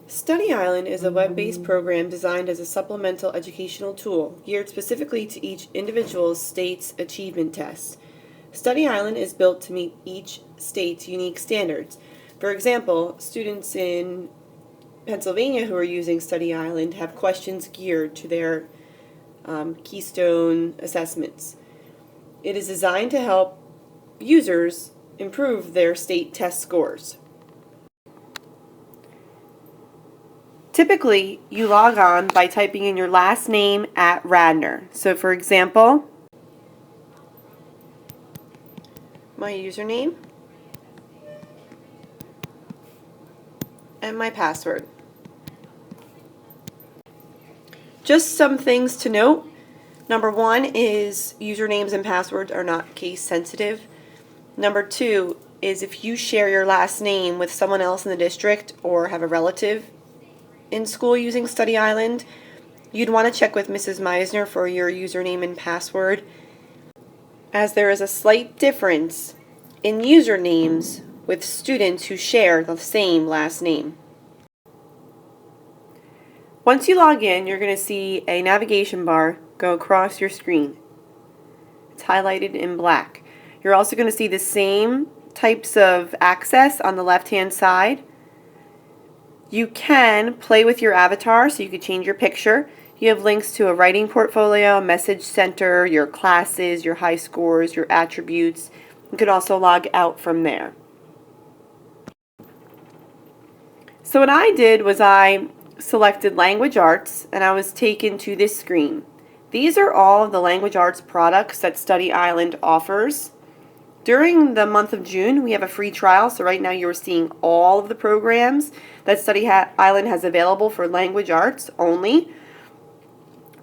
Study Island is a web-based program designed as a supplemental educational tool geared specifically to each individual state's achievement tests. Study Island is built to meet each state's unique standards. For example, students in Pennsylvania who are using Study Island have questions geared to their Keystone assessments. It is designed to help users improve their state test scores. Typically, you log on by typing in your last name at Radner. So for example, my username and my password. Just some things to note. Number one is usernames and passwords are not case sensitive. Number two is if you share your last name with someone else in the district or have a relative in school using Study Island, you'd want to check with Mrs. Meisner for your username and password, as there is a slight difference in usernames with students who share the same last name. Once you log in, you're going to see a navigation bar go across your screen. It's highlighted in black. You're also going to see the same types of access on the left-hand side. You can play with your avatar, so you can change your picture. You have links to a writing portfolio, message center, your classes, your high scores, your attributes. You can also log out from there. So what I did was I selected Language Arts and I was taken to this screen. These are all of the Language Arts products that Study Island offers. During the month of June, we have a free trial, so right now you're seeing all of the programs that Study Island has available for language arts only.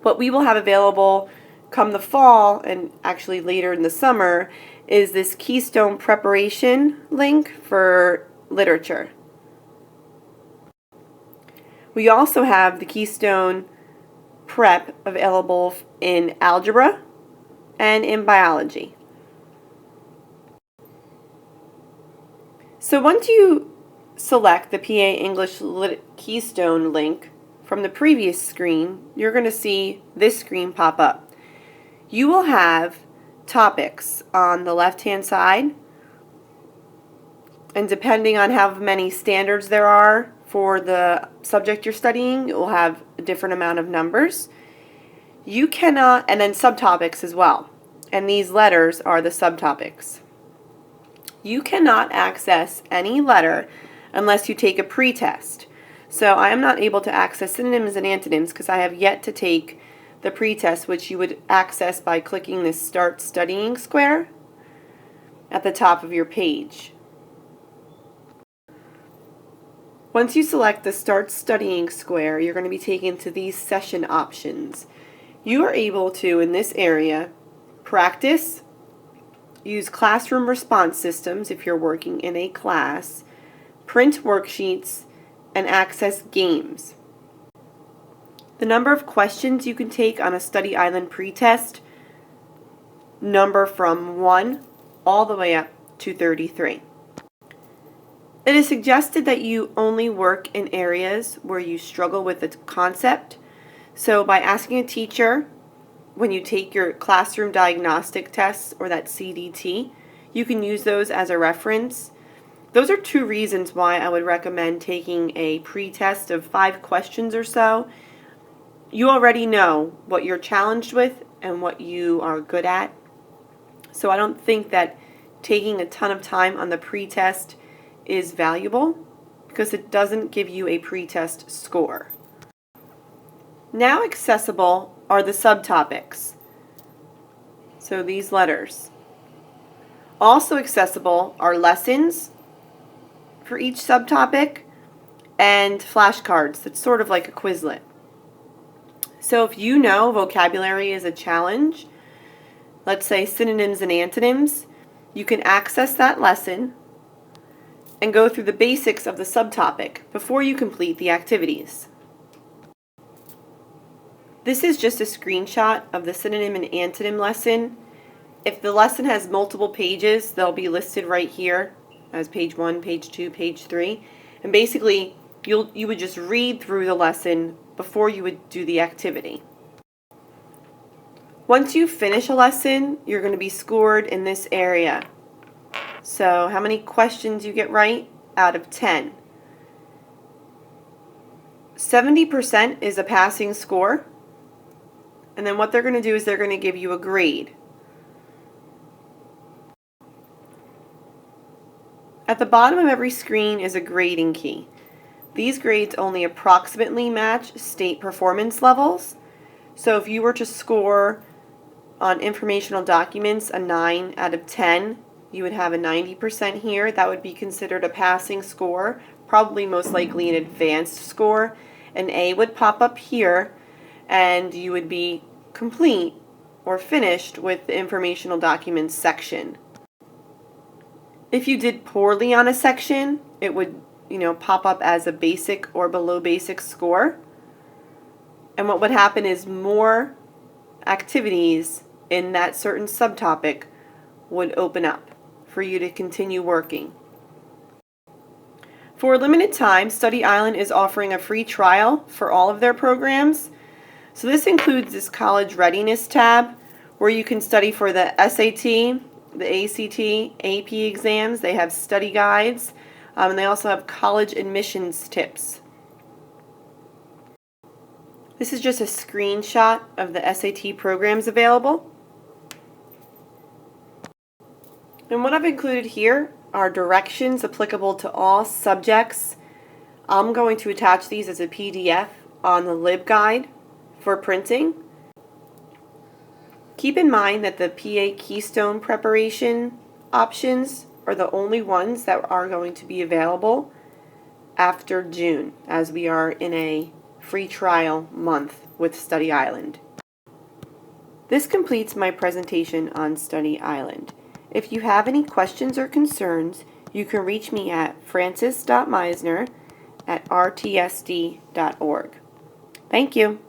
What we will have available come the fall, and actually later in the summer, is this Keystone preparation link for literature. We also have the Keystone Prep available in algebra and in biology. So once you select the PA English Keystone link from the previous screen, you're going to see this screen pop up. You will have topics on the left-hand side, and depending on how many standards there are for the subject you're studying, it will have a different amount of numbers. You cannot, and then subtopics as well, and these letters are the subtopics. You cannot access any letter unless you take a pretest. So I am not able to access synonyms and antonyms because I have yet to take the pretest, which you would access by clicking this Start Studying square at the top of your page. Once you select the Start Studying square, you're going to be taken to these session options. You are able to, in this area, practice, use classroom response systems if you're working in a class, print worksheets, and access games. The number of questions you can take on a Study Island pretest number from 1 all the way up to 33. It is suggested that you only work in areas where you struggle with the concept. So by asking a teacher when you take your classroom diagnostic tests or that CDT, you can use those as a reference. Those are 2 reasons why I would recommend taking a pretest of 5 questions or so. You already know what you're challenged with and what you are good at. So I don't think that taking a ton of time on the pretest is valuable because it doesn't give you a pretest score. Now accessible are the subtopics. So these letters. Also accessible are lessons for each subtopic and flashcards. That's sort of like a Quizlet. So if you know vocabulary is a challenge, let's say synonyms and antonyms, you can access that lesson and go through the basics of the subtopic before you complete the activities. This is just a screenshot of the synonym and antonym lesson. If the lesson has multiple pages, they'll be listed right here as page 1, page 2, page 3. And basically, you would just read through the lesson before you would do the activity. Once you finish a lesson, you're going to be scored in this area. So how many questions you get right out of 10. 70% is a passing score. And then what they're going to do is they're going to give you a grade. At the bottom of every screen is a grading key. These grades only approximately match state performance levels. So if you were to score on informational documents a 9 out of 10, you would have a 90% here. That would be considered a passing score, probably most likely an advanced score. An A would pop up here, and you would be complete or finished with the informational documents section. If you did poorly on a section, it would, pop up as a basic or below basic score. And what would happen is more activities in that certain subtopic would open up for you to continue working. For a limited time, Study Island is offering a free trial for all of their programs. So this includes this college readiness tab where you can study for the SAT, the ACT, AP exams. They have study guides, and they also have college admissions tips. This is just a screenshot of the SAT programs available. And what I've included here are directions applicable to all subjects. I'm going to attach these as a PDF on the LibGuide for printing. Keep in mind that the PA Keystone preparation options are the only ones that are going to be available after June, as we are in a free trial month with Study Island. This completes my presentation on Study Island. If you have any questions or concerns, you can reach me at francis.meisner@rtsd.org. Thank you.